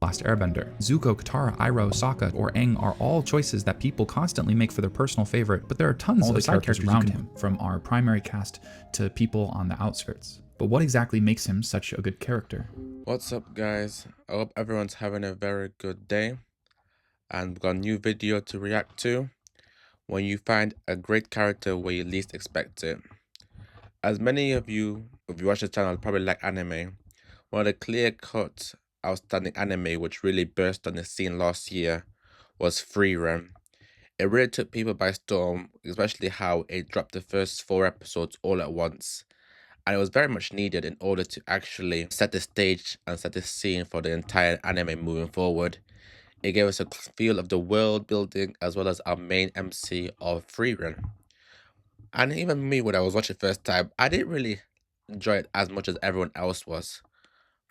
Last Airbender. Zuko, Katara, Iroh, Sokka, or Aang are all choices that people constantly make for their personal favorite, but there are tons of side characters around him, from our primary cast to people on the outskirts. But what exactly makes him such a good character? What's up, guys? I hope everyone's having a very good day, and we've got a new video to react to. When you find a great character where you least expect it. As many of you, if you watch the channel, probably like anime. One of the clear-cut, outstanding anime which really burst on the scene last year was Frieren. It really took people by storm, especially how it dropped the first 4 episodes all at once. And it was very much needed in order to actually set the stage and set the scene for the entire anime moving forward. It gave us a feel of the world building as well as our main MC of Frieren. And even me, when I was watching first time, I didn't really enjoy it as much as everyone else was.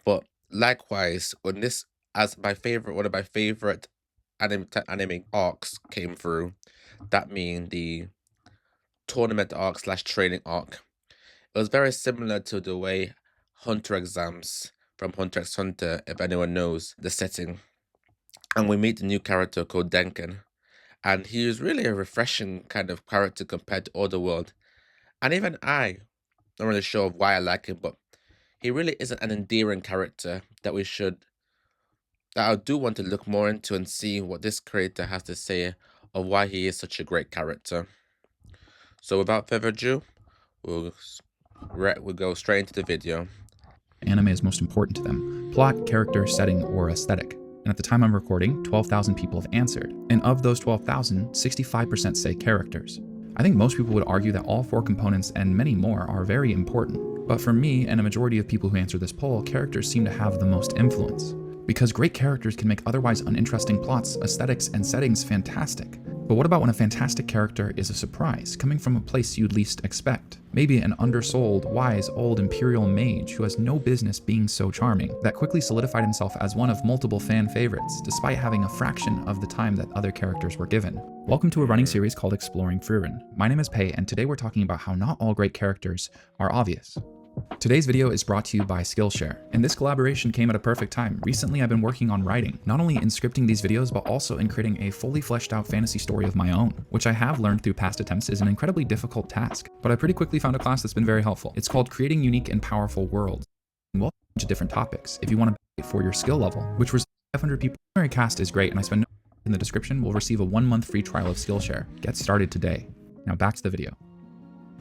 But likewise, when this, as one of my favorite anime arcs came through, that mean the tournament arc slash training arc. It was very similar to the way Hunter exams from Hunter x Hunter, if anyone knows the setting. And we meet a new character called Denken. And he is really a refreshing kind of character compared to Otherworld. And even I'm not really sure of why I like him, but he really isn't an endearing character that I do want to look more into and see what this creator has to say of why he is such a great character. So without further ado, we'll go straight into the video. Anime is most important to them: plot, character, setting, or aesthetic. And at the time I'm recording, 12,000 people have answered. And of those 12,000, 65% say characters. I think most people would argue that all 4 components and many more are very important. But for me and a majority of people who answer this poll, characters seem to have the most influence. Because great characters can make otherwise uninteresting plots, aesthetics, and settings fantastic. But what about when a fantastic character is a surprise, coming from a place you'd least expect? Maybe an undersold, wise, old imperial mage who has no business being so charming, that quickly solidified himself as one of multiple fan favorites, despite having a fraction of the time that other characters were given. Welcome to a running series called Exploring Frieren. My name is Pei, and today we're talking about how not all great characters are obvious. Today's video is brought to you by Skillshare, and this collaboration came at a perfect time. Recently, I've been working on writing, not only in scripting these videos, but also in creating a fully fleshed out fantasy story of my own, which I have learned through past attempts is an incredibly difficult task, but I pretty quickly found a class that's been very helpful. It's called Creating Unique and Powerful Worlds, and we'll have a bunch of different topics if you want to for your skill level, which was 500 people. The primary cast is great, and I spend no in the description will receive a 1-month free trial of Skillshare. Get started today. Now back to the video.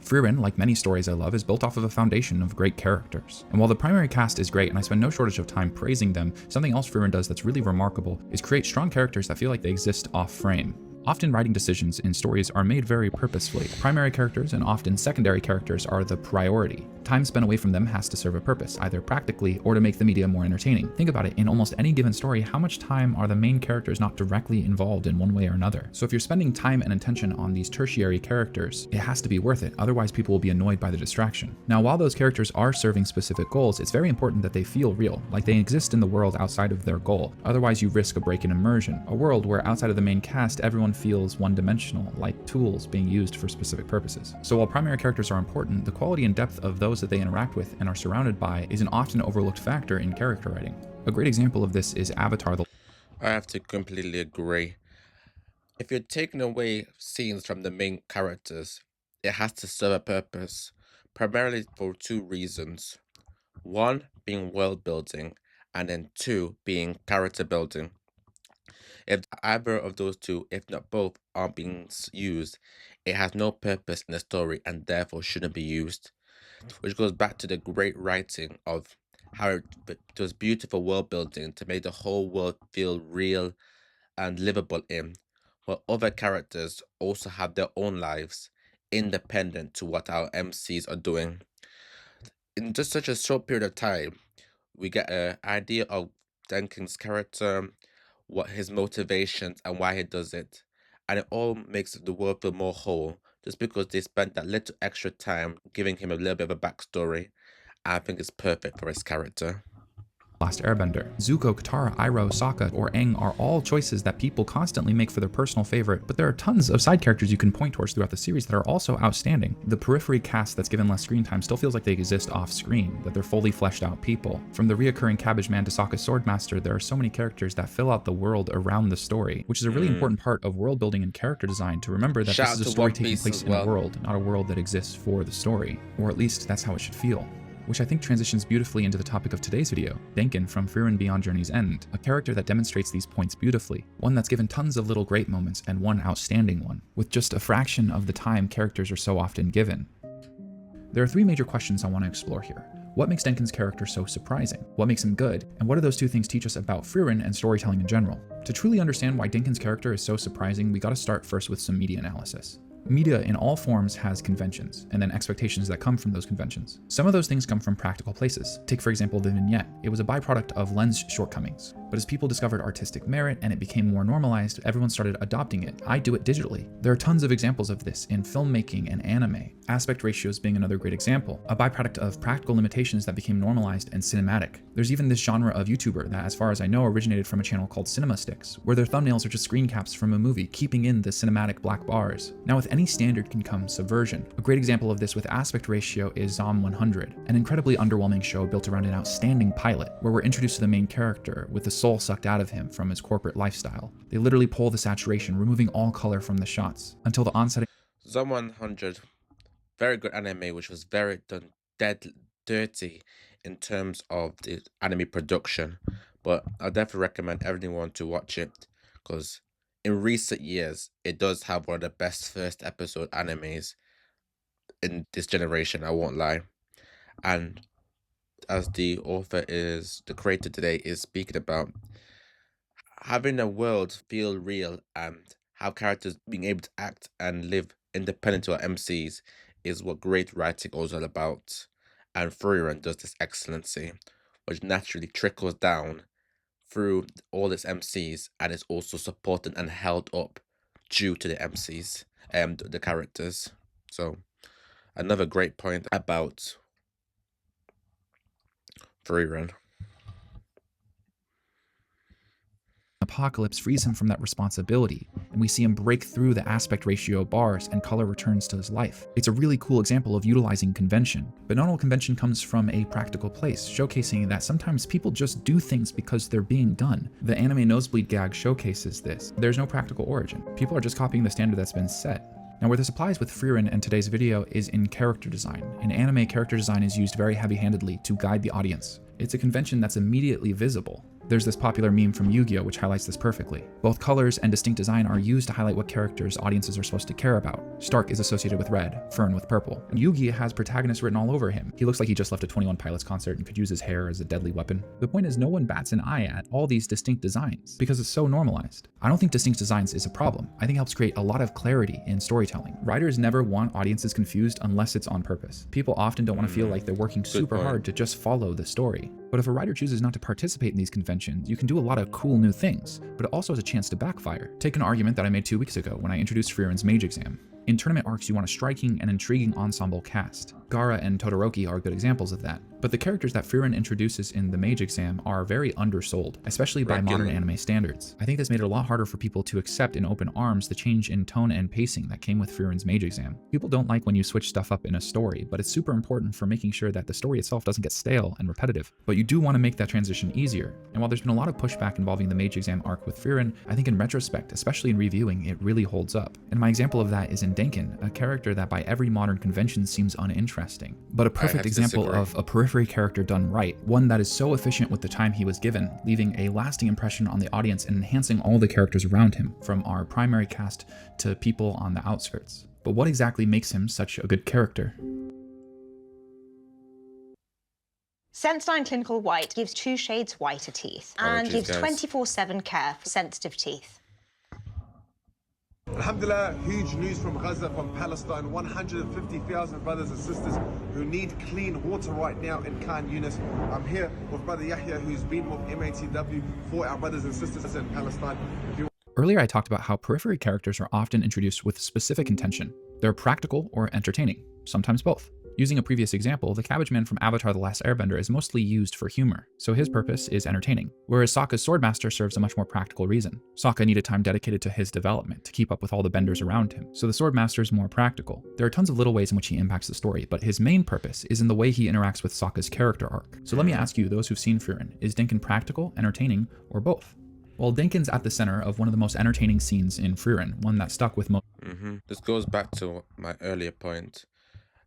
Frieren, like many stories I love, is built off of a foundation of great characters. And while the primary cast is great and I spend no shortage of time praising them, something else Frieren does that's really remarkable is create strong characters that feel like they exist off-frame. Often writing decisions in stories are made very purposefully. Primary characters and often secondary characters are the priority. Time spent away from them has to serve a purpose, either practically or to make the media more entertaining. Think about it, in almost any given story, how much time are the main characters not directly involved in one way or another? So if you're spending time and attention on these tertiary characters, it has to be worth it, otherwise people will be annoyed by the distraction. Now, while those characters are serving specific goals, it's very important that they feel real, like they exist in the world outside of their goal. Otherwise you risk a break in immersion, a world where outside of the main cast, everyone feels one-dimensional, like tools being used for specific purposes. So while primary characters are important, the quality and depth of those that they interact with and are surrounded by is an often overlooked factor in character writing. A great example of this is Avatar: The I have to completely agree. If you're taking away scenes from the main characters, it has to serve a purpose, primarily for 2 reasons. 1 being world building, and then 2 being character building. If either of those 2, if not both, aren't being used, it has no purpose in the story and therefore shouldn't be used. Which goes back to the great writing of how it was beautiful world building to make the whole world feel real and livable in, while other characters also have their own lives, independent to what our MCs are doing. In just such a short period of time, we get an idea of Denken's character, what his motivations and why he does it, and it all makes the world feel more whole just because they spent that little extra time giving him a little bit of a backstory. I think it's perfect for his character. Last Airbender. Zuko, Katara, Iroh, Sokka, or Aang are all choices that people constantly make for their personal favorite, but there are tons of side characters you can point towards throughout the series that are also outstanding. The periphery cast that's given less screen time still feels like they exist off screen, that they're fully fleshed out people. From the reoccurring Cabbage Man to Sokka's Swordmaster, there are so many characters that fill out the world around the story, which is a really important part of world building and character design, to remember that this is a story taking place in a world, not a world that exists for the story. Or at least that's how it should feel. Which I think transitions beautifully into the topic of today's video, Denken from Frieren Beyond Journey's End, a character that demonstrates these points beautifully, one that's given tons of little great moments and one outstanding one, with just a fraction of the time characters are so often given. There are three major questions I want to explore here. What makes Denken's character so surprising? What makes him good? And what do those two things teach us about Frieren and storytelling in general? To truly understand why Denken's character is so surprising, we gotta start first with some media analysis. Media in all forms has conventions, and then expectations that come from those conventions. Some of those things come from practical places. Take, for example, the vignette. It was a byproduct of lens shortcomings. But as people discovered artistic merit and it became more normalized, everyone started adopting it. I do it digitally. There are tons of examples of this in filmmaking and anime. Aspect ratios being another great example, a byproduct of practical limitations that became normalized and cinematic. There's even this genre of YouTuber that, as far as I know, originated from a channel called Cinema Sticks, where their thumbnails are just screen caps from a movie, keeping in the cinematic black bars. Now, with any standard can come subversion. A great example of this with aspect ratio is Zom 100, an incredibly underwhelming show built around an outstanding pilot, where we're introduced to the main character with the soul sucked out of him from his corporate lifestyle. They literally pull the saturation, removing all color from the shots, until the onset. Zom 100, very good anime, which was very done dead dirty in terms of the anime production, but I definitely recommend everyone to watch it, because in recent years it does have one of the best first episode animes in this generation, I won't lie. And as the creator today is speaking about, having a world feel real and have characters being able to act and live independent to our MCs is what great writing is all about. And Frieren does this excellency, which naturally trickles down through all its MCs and is also supported and held up due to the MCs and the characters. So another great point about Frieren. Apocalypse frees him from that responsibility, and we see him break through the aspect ratio bars and color returns to his life. It's a really cool example of utilizing convention, but not all convention comes from a practical place, showcasing that sometimes people just do things because they're being done. The anime nosebleed gag showcases this. There's no practical origin. People are just copying the standard that's been set. Now, where this applies with Frieren and today's video is in character design. In anime, character design is used very heavy-handedly to guide the audience. It's a convention that's immediately visible. There's this popular meme from Yu-Gi-Oh! Which highlights this perfectly. Both colors and distinct design are used to highlight what characters audiences are supposed to care about. Stark is associated with red, Fern with purple. And Yugi has protagonists written all over him. He looks like he just left a 21 Pilots concert and could use his hair as a deadly weapon. The point is, no one bats an eye at all these distinct designs because it's so normalized. I don't think distinct designs is a problem. I think it helps create a lot of clarity in storytelling. Writers never want audiences confused unless it's on purpose. People often don't want to feel like they're working super hard to just follow the story. But if a writer chooses not to participate in these conventions, you can do a lot of cool new things, but it also has a chance to backfire. Take an argument that I made 2 weeks ago when I introduced Frieren's Mage Exam. In tournament arcs, you want a striking and intriguing ensemble cast. Gaara and Todoroki are good examples of that. But the characters that Frieren introduces in the Mage Exam are very undersold, especially by modern anime standards. I think this made it a lot harder for people to accept in open arms the change in tone and pacing that came with Frieren's Mage Exam. People don't like when you switch stuff up in a story, but it's super important for making sure that the story itself doesn't get stale and repetitive. But you do want to make that transition easier. And while there's been a lot of pushback involving the Mage Exam arc with Frieren, I think in retrospect, especially in reviewing, it really holds up. And my example of that is in Denken, a character that by every modern convention seems uninteresting, but a perfect example of a periphery character done right, one that is so efficient with the time he was given, leaving a lasting impression on the audience and enhancing all the characters around him, from our primary cast to people on the outskirts. But what exactly makes him such a good character? Sensodyne Clinical White gives 2 shades whiter teeth and gives 24/7 care for sensitive teeth. Alhamdulillah, huge news from Gaza, from Palestine. 150,000 brothers and sisters who need clean water right now in Khan Yunis. I'm here with Brother Yahya, who's been with MATW for our brothers and sisters in Palestine. Earlier, I talked about how periphery characters are often introduced with specific intention. They're practical or entertaining, sometimes both. Using a previous example, the Cabbage Man from Avatar: The Last Airbender is mostly used for humor, so his purpose is entertaining, whereas Sokka's Swordmaster serves a much more practical reason. Sokka needed time dedicated to his development to keep up with all the benders around him, so the Swordmaster is more practical. There are tons of little ways in which he impacts the story, but his main purpose is in the way he interacts with Sokka's character arc. So let me ask you, those who've seen Frieren, is Denken practical, entertaining, or both? Well, Denken's at the center of one of the most entertaining scenes in Frieren, one that stuck with most. This goes back to my earlier point.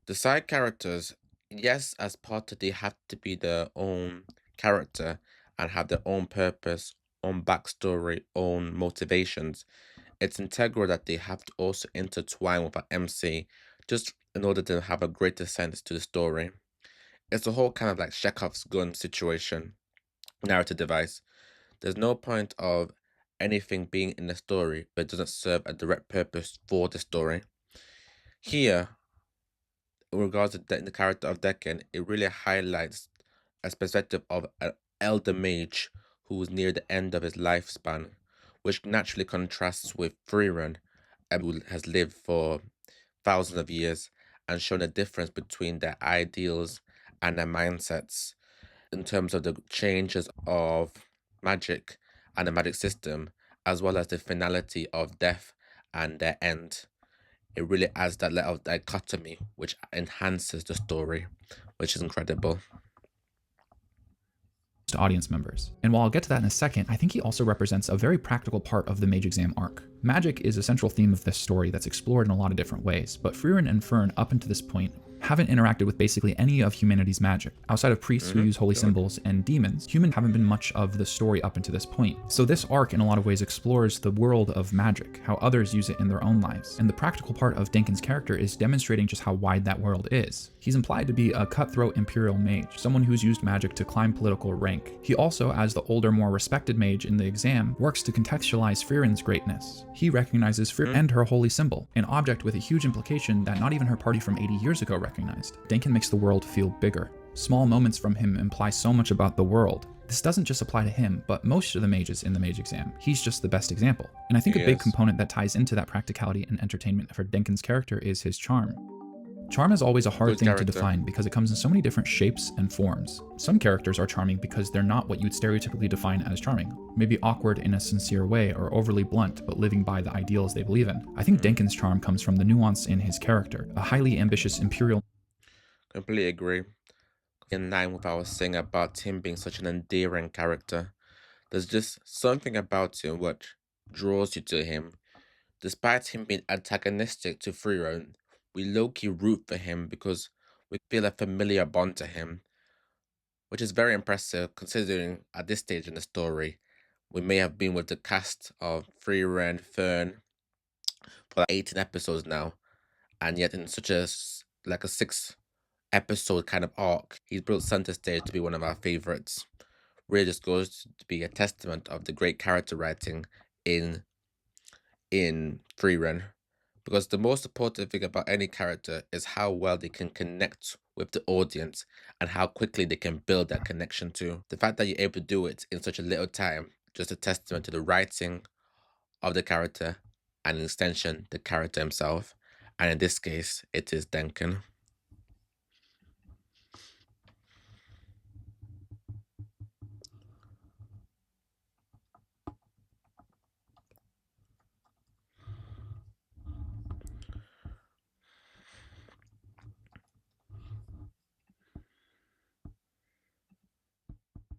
The side characters, yes, as part of they have to be their own character and have their own purpose, own backstory, own motivations. It's integral that they have to also intertwine with our MC just in order to have a greater sense to the story. It's a whole kind of like Chekhov's gun situation, narrative device. There's no point of anything being in the story but it doesn't serve a direct purpose for the story. Here, in regards to the character of Denken, it really highlights a perspective of an elder mage who is near the end of his lifespan, which naturally contrasts with Frieren, who has lived for thousands of years and shown a difference between their ideals and their mindsets in terms of the changes of magic and the magic system, as well as the finality of death and their end. It really adds that level of dichotomy, which enhances the story, which is incredible. To audience members. And while I'll get to that in a second, I think he also represents a very practical part of the mage exam arc. Magic is a central theme of this story that's explored in a lot of different ways, but Frieren and Fern up until this point haven't interacted with basically any of humanity's magic. Outside of priests who use holy symbols and demons, humans haven't been much of the story up until this point. So this arc in a lot of ways explores the world of magic, how others use it in their own lives. And the practical part of Denken's character is demonstrating just how wide that world is. He's implied to be a cutthroat imperial mage, someone who's used magic to climb political rank. He also, as the older, more respected mage in the exam, works to contextualize Frieren's greatness. He recognizes Frieren and her holy symbol, an object with a huge implication that not even her party from 80 years ago recognized. Denken makes the world feel bigger. Small moments from him imply so much about the world. This doesn't just apply to him, but most of the mages in the mage exam. He's just the best example. And I think a big component that ties into that practicality and entertainment for Denken's character is his charm. Charm is always a hard thing to define because it comes in so many different shapes and forms. Some characters are charming because they're not what you'd stereotypically define as charming. Maybe awkward in a sincere way or overly blunt but living by the ideals they believe in. I think Denken's charm comes from the nuance in his character, a highly ambitious imperial. Completely agree. In line with what I was saying about him being such an endearing character. There's just something about him which draws you to him. Despite him being antagonistic to Frieren, we low-key root for him because we feel a familiar bond to him, which is very impressive considering at this stage in the story, we may have been with the cast of Frieren, Fern for like 18 episodes now, and yet in such a 6-episode kind of arc, he's brought center stage to be one of our favorites. Really just goes to be a testament of the great character writing in Frieren. Because the most important thing about any character is how well they can connect with the audience and how quickly they can build that connection too. The fact that you're able to do it in such a little time, just a testament to the writing of the character and an extension, the character himself. And in this case, it is Denken.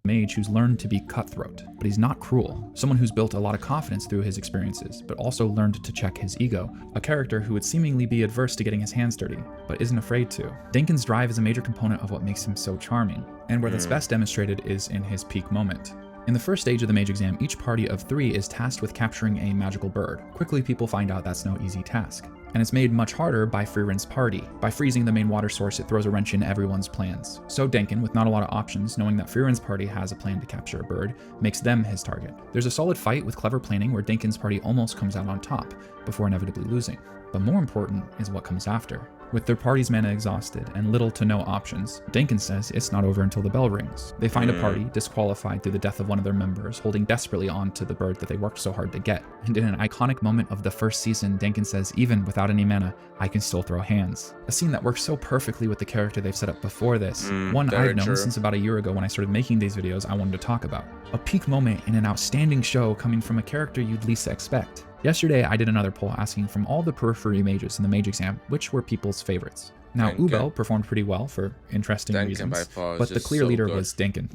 Mage who's learned to be cutthroat, but he's not cruel. Someone who's built a lot of confidence through his experiences, but also learned to check his ego. A character who would seemingly be adverse to getting his hands dirty, but isn't afraid to. Denken's drive is a major component of what makes him so charming, and where that's best demonstrated is in his peak moment. In the first stage of the mage exam, each party of 3 is tasked with capturing a magical bird. Quickly, people find out that's no easy task. And it's made much harder by Frieren's party. By freezing the main water source, it throws a wrench in everyone's plans. So Denken, with not a lot of options, knowing that Frieren's party has a plan to capture a bird, makes them his target. There's a solid fight with clever planning where Denken's party almost comes out on top, before inevitably losing. But more important is what comes after. With their party's mana exhausted and little to no options, Denken says it's not over until the bell rings. They find a party disqualified through the death of one of their members, holding desperately on to the bird that they worked so hard to get. And in an iconic moment of the first season, Denken says, even without any mana, I can still throw hands. A scene that works so perfectly with the character they've set up before this. One I've known since about a year ago when I started making these videos I wanted to talk about. A peak moment in an outstanding show coming from a character you'd least expect. Yesterday, I did another poll asking from all the periphery mages in the mage exam, which were people's favorites. Now, Ubel performed pretty well for interesting reasons, but the clear leader was Denken.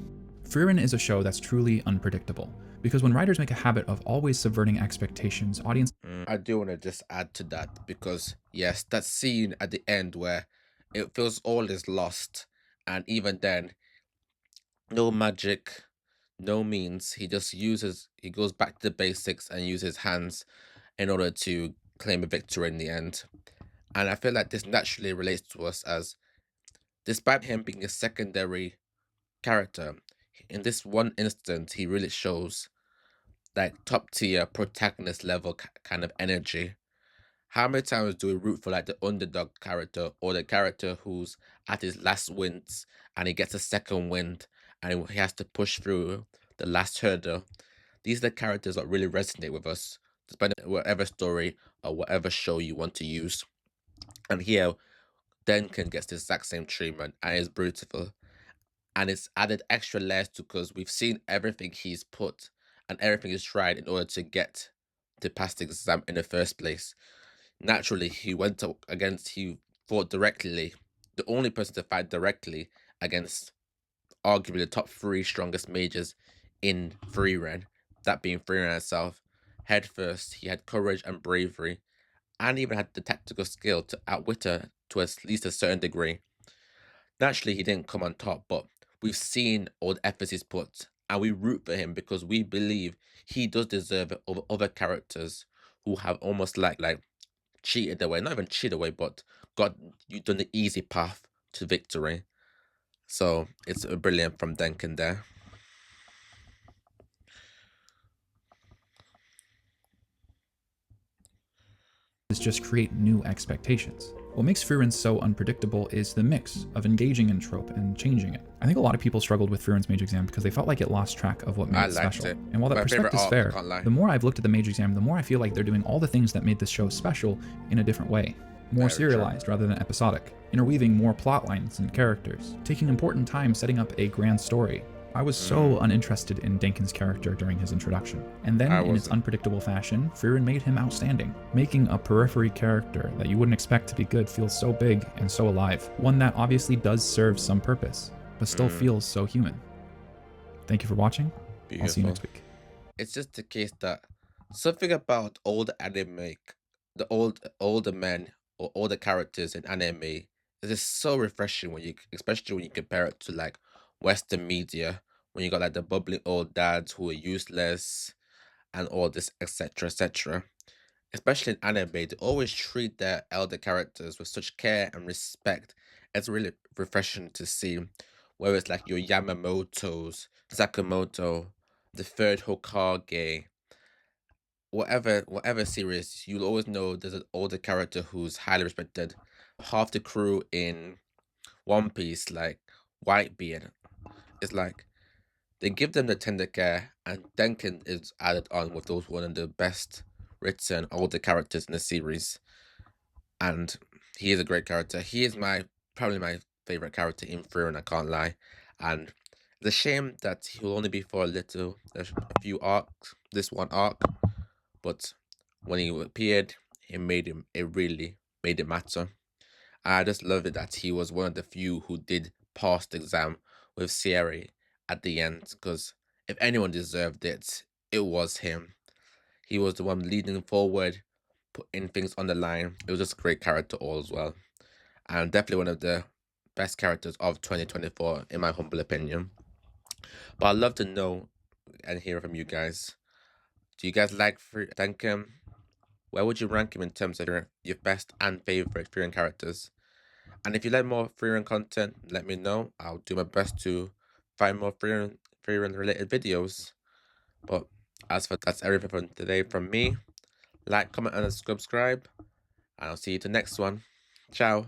Frieren is a show that's truly unpredictable, because when writers make a habit of always subverting expectations, audience... I do want to just add to that, because yes, that scene at the end where it feels all is lost, and even then, no magic, no means, he goes back to the basics and uses hands in order to claim a victory in the end. And I feel like this naturally relates to us, as despite him being a secondary character, in this one instance he really shows like top tier protagonist level kind of energy. How many times do we root for like the underdog character, or the character who's at his last wins and he gets a second wind and he has to push through the last hurdle? These are the characters that really resonate with us, despite whatever story or whatever show you want to use. And here, Denken gets the exact same treatment, and it's beautiful. And it's added extra layers because we've seen everything he's put and everything he's tried in order to get to pass the exam in the first place. Naturally, he fought directly, the only person to fight directly against arguably the top 3 strongest mages in Frieren, that being Frieren herself. Head first, he had courage and bravery, and even had the tactical skill to outwit her to at least a certain degree. Naturally, he didn't come on top, but we've seen all the efforts he's put, and we root for him because we believe he does deserve it over other characters who have almost like cheated their way, not even cheated away, but done the easy path to victory. So it's brilliant from Denken there. Just create new expectations. What makes Frieren so unpredictable is the mix of engaging in trope and changing it. I think a lot of people struggled with Frieren's mage exam because they felt like it lost track of what made it special. And while that perspective's fair, the more I've looked at the mage exam, the more I feel like they're doing all the things that made this show special in a different way. More serialized rather than episodic, interweaving more plot lines and characters, taking important time setting up a grand story. I was so uninterested in Denken's character during his introduction, and then in its unpredictable fashion, Frieren made him outstanding, making a periphery character that you wouldn't expect to be good feel so big and so alive, one that obviously does serve some purpose, but still feels so human. Thank you for watching. I'll see you next week. It's just the case that something about older anime, the older men or older characters in anime, is just so refreshing especially when you compare it to like Western media, when you got like the bubbling old dads who are useless and all this, etc., etc. Especially in anime, they always treat their elder characters with such care and respect. It's really refreshing to see. Whether it's like your Yamamotos, Sakamoto, the third Hokage, whatever series, you'll always know there's an older character who's highly respected. Half the crew in One Piece, like Whitebeard, it's like they give them the tender care, and Denken is added on with those one of the best written older characters in the series. And he is a great character. He is probably my favorite character in Frieren, I can't lie. And it's a shame that he'll only be for a few arcs, this one arc. But when he appeared, it really made it matter. I just love it that he was one of the few who did pass the exam with Sierra at the end, because if anyone deserved it, it was him. He was the one leading forward, putting things on the line. It was just a great character all as well. And definitely one of the best characters of 2024, in my humble opinion. But I'd love to know and hear from you guys. Do you guys like Denken? Where would you rank him in terms of your best and favorite Frieren characters? And if you like more Frieren content, let me know. I'll do my best to find more Frieren related videos. But that's everything for today from me. Like, comment, and subscribe. And I'll see you to the next one. Ciao.